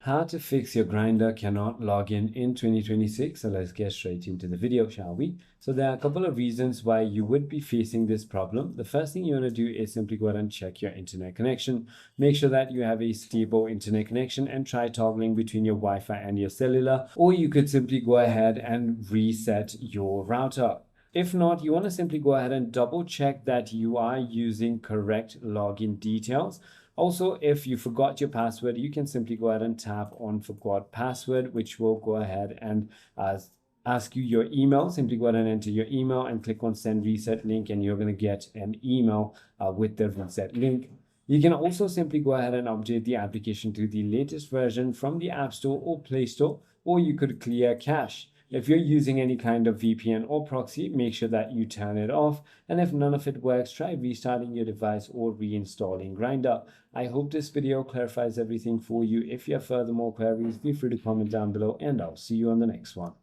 How to fix your Grindr cannot log in 2026. So let's get straight into the video, shall we? So there are a couple of reasons why you would be facing this problem. The first thing you want to do is simply go ahead and check your internet connection. Make sure that you have a stable internet connection and try toggling between your Wi-Fi and your cellular, or you could simply go ahead and reset your router. If not, you want to simply go ahead and double check that you are using correct login details. Also, if you forgot your password, you can simply go ahead and tap on forgot password, which will go ahead and ask you your email. Simply go ahead and enter your email and click on send reset link, and you're going to get an email with the reset link. You can also simply go ahead and update the application to the latest version from the App Store or Play Store, or you could clear cache. If you're using any kind of VPN or proxy, make sure that you turn it off. And if none of it works, try restarting your device or reinstalling Grindr. I hope this video clarifies everything for you. If you have further more queries, feel free to comment down below, and I'll see you on the next one.